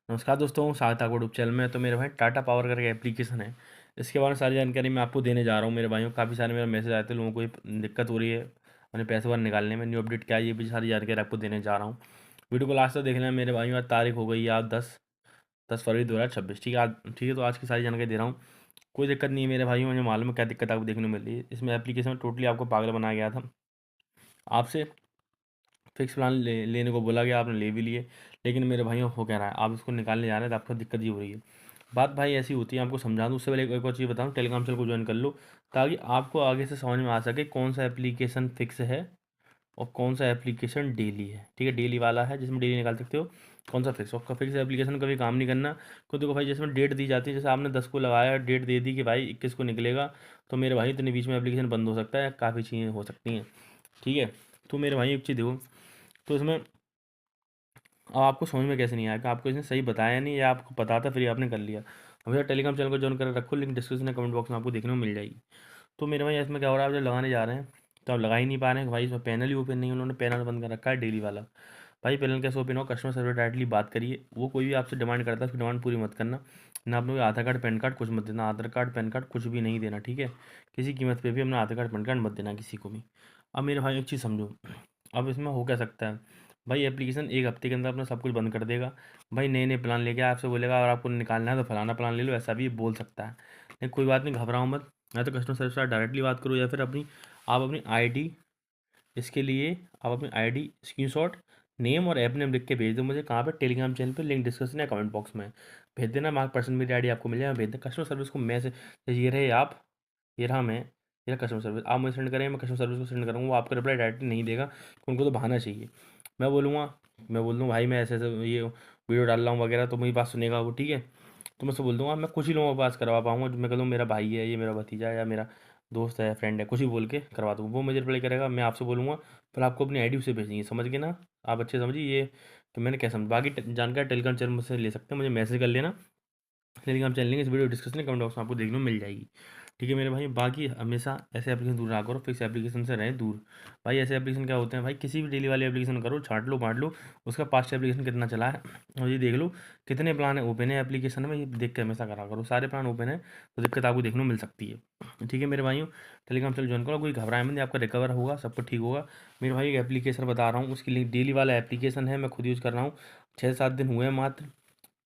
नमस्कार दोस्तों, स्वागत है आपको यूट्यूब चैनल में। तो मेरे भाई टाटा पावर करके एप्लीकेशन है, इसके बारे में सारी जानकारी मैं आपको देने जा रहा हूँ। मेरे भाइयों, काफ़ी सारे मेरे मैसेज आए थे, लोगों को ये दिक्कत हो रही है अपने पैसे बाहर निकालने में। न्यू अपडेट क्या है, ये भी सारी जानकारी आपको देने जा रहा हूँ। वीडियो को लास्ट तक देख लेना मेरे भाइयों। आज तारीख हो गई है आज 10 फरवरी 2026। ठीक है, आज ठीक है। तो आज की सारी जानकारी दे रहा हूँ। कोई दिक्कत नहीं है मेरे भाइयों, मुझे मालूम है क्या दिक्कत आपको देखने को मिल रही है। इसमें एप्लीकेशन में टोटली आपको पागल बनाया गया था। आपसे फिक्स प्लान लेने को बोला गया, आपने ले भी लिए, लेकिन मेरे भाइयों हो क्या रहा है, आप इसको निकालने जा रहे हैं तो आपको दिक्कत ही हो रही है। बात भाई ऐसी होती है, आपको समझा दूँ। उससे पहले एक और चीज़ बताऊँ, टेलीग्राम चैनल को ज्वाइन कर लो, ताकि आपको आगे से समझ में आ सके कौन सा एप्लीकेशन फिक्स है और कौन सा एप्लीकेशन डेली है। ठीक है, डेली वाला है जिसमें डेली निकाल सकते हो, कौन सा फिक्स। और फिक्स एप्लीकेशन कभी काम नहीं करना। क्योंकि देखो भाई, जिसमें डेट दी जाती है, जैसे आपने 10 को लगाया, डेट दे दी कि भाई 21 को निकलेगा, तो मेरे भाई इतने बीच में एप्लीकेशन बंद हो सकता है, काफ़ी चीज़ें हो सकती हैं। ठीक है, तो मेरे भाई एक चीज़ देखो, तो इसमें अब आपको समझ में कैसे नहीं आया कि आपको इसने सही बताया नहीं, या आपको पता था फिर आपने कर लिया। हमेशा टेलीग्राम चैनल को ज्वाइन कर रखो, लिंक डिस्क्रिप्शन में कमेंट बॉक्स में आपको देखने को मिल जाएगी। तो मेरे भाई इसमें क्या हो रहा है, आप जब लगाने जा रहे हैं तो आप लगा ही नहीं पा रहे हैं। भाई इसमें पैनल ही ओपन नहीं है, उन्होंने पैनल बंद कर रखा है डेली वाला। भाई पैनल कैसे ओपन हो, कस्टमर सर्विस डायरेक्टली बात करिए। वो कोई भी आपसे डिमांड करता है, उसकी डिमांड पूरी मत करना। ना अपने आधार कार्ड पैन कार्ड कुछ मत देना, आधार कार्ड पैन कार्ड कुछ भी नहीं देना। ठीक है, किसी कीमत पे भी अपना आधार कार्ड पैन कार्ड मत देना किसी को भी। अब मेरे भाई एक चीज़ समझो, अब इसमें हो क्या सकता है। भाई एप्लीकेशन एक हफ्ते के अंदर अपना सब कुछ बंद कर देगा। भाई नए नए प्लान लेके आपसे बोलेगा, अगर आपको निकालना है तो फलाना प्लान ले लो, ऐसा भी बोल सकता है। लेकिन कोई बात नहीं, घबराओ मत। या तो कस्टमर सर्विस से डायरेक्टली बात करो, या फिर आप अपनी आईडी, इसके लिए आप अपनी आईडी स्क्रीनशॉट, नेम और ऐप नेम लिख के भेज दो मुझे। कहाँ पे, टेलीग्राम चैनल पे, लिंक डिस्क्रिप्शन या कमेंट बॉक्स में भेज देना। मार्क पर्सन मेरी आईडी आपको मिल जाएगा, भेज देना कस्टमर सर्विस को। मैसेज, ये रहे आप, ये रहा मैं, ये रहा कस्टमर सर्विस। आप मुझे सेंड करें, मैं कस्टमर सर्विस को सेंड करूँगा, वो आपका रिप्लाई डायरेक्टली नहीं देगा। उनको तो बहाना चाहिए। मैं बोलूँगा, मैं बोल दूँ भाई मैं ऐसे ऐसे ये वीडियो डाल रहा हूँ वगैरह, तो मेरी बात सुनेगा वो। ठीक है, तो मैं उससे बोल दूँगा, मैं कुछ ही लोगों के पास करवा पाऊँगा। जो मैं कह दूँ मेरा भाई है, ये मेरा भतीजा है, या मेरा दोस्त है, फ्रेंड है, कुछ ही बोल के करवा दूँगा। वो मुझे रिप्लाई करेगा, मैं आपसे बोलूँगा, फिर आपको अपनी आईडी उसे भेजनी है। समझ गए ना, आप अच्छे समझिए ये कि मैंने क्या समझ। बाकी जानकारी टेलीग्राम चैनल मुझसे ले सकते हैं, मुझे मैसेज कर लेना। टेलीग्राम चैनल लिंक इस वीडियो डिस्क्रिप्शन में कमेंट बॉक्स में आपको देखने को मिल जाएगी। ठीक है मेरे भाई, बाकी हमेशा ऐसे एप्लीकेशन दूर रहा करो, फिक्स एप्लीकेशन से रहें दूर। भाई ऐसे एप्लीकेशन क्या होते हैं भाई, किसी भी डेली वाले एप्लीकेशन करो, छाट लो बांट लो, उसका पास्ट एप्लीकेशन कितना चला है और ये देख लो कितने प्लान है ओपन है एप्लीकेशन में। ये देख के हमेशा करा करो, सारे प्लान ओपन है तो दिक्कत आपको देखने को मिल सकती है। ठीक है मेरे भाइयों, टेलीग्राम चैनल ज्वाइन करो, कोई घबराए मत, आपका रिकवर होगा, सब कुछ ठीक होगा। मेरे भाई एक एप्लीकेशन बता रहा हूँ, उसकी लिंक, डेली वाला एप्लीकेशन है, मैं खुद यूज़ कर रहा हूँ। 6-7 दिन हुए हैं मात्र,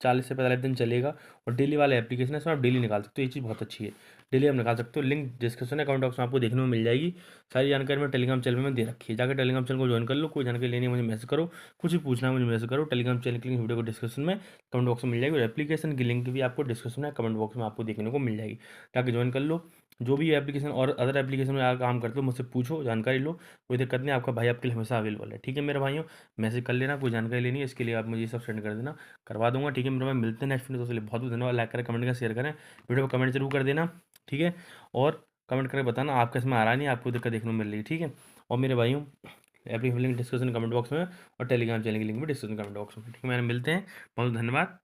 40 से 45 दिन चलेगा। और डेली वाला एप्लीकेशन है, इसमें आप डेली निकाल सकते हो, ये चीज़ बहुत अच्छी है। डेली आप निकाल सकते हो, लिंक डिस्क्रिप्शन है, कमेंट बॉक्स में आपको देखने को मिल जाएगी। सारी जानकारी मैं टेलीग्राम चैनल में दे रखी है, जाकर टेलीग्राम चैनल को ज्वाइन कर लो। कोई जानकारी लेनी है मुझे मैसेज करो, कुछ भी पूछना है मुझे मैसेज करो। टेलीग्राम चैनल की लिंक वीडियो को डिस्क्रिप्शन में कमेंट बॉक्स में मिल जाएगी, और एप्लीकेशन की लिंक भी आपको डिस्क्रिप्शन में कमेंट बॉक्स में आपको देखने को मिल जाएगी। जाकर ज्वाइन कर लो। जो भी एप्लीकेशन और अदर एप्लीकेशन में आप काम करते हो, मुझसे पूछो, जानकारी लो, कोई दिक्कत नहीं, आपका भाई आपके लिए हमेशा अवेलेबल है। ठीक है मेरे भाइयों, मैसेज कर लेना, कोई जानकारी लेनी है इसके लिए आप मुझे ये सब सेंड कर देना, करवा दूंगा। ठीक है मेरे भाई, मिलते हैं नेक्स्ट वीडियो, तो इसलिए बहुत बहुत धन्यवाद। लाइक करें, कमेंट करें, शेयर करें, वीडियो को कमेंट जरूर कर देना। ठीक है, और कमेंट करके बताना आपका इसमें आ रहा नहीं, आपको दिक्कत देखने को मिल रही है। ठीक है, और मेरे भाइयों application link description comment box में, और टेलीग्राम चैनल की लिंक भी डिस्क्रिप्शन कमेंट बॉक्स में। ठीक है, मैंने मिलते हैं, बहुत धन्यवाद।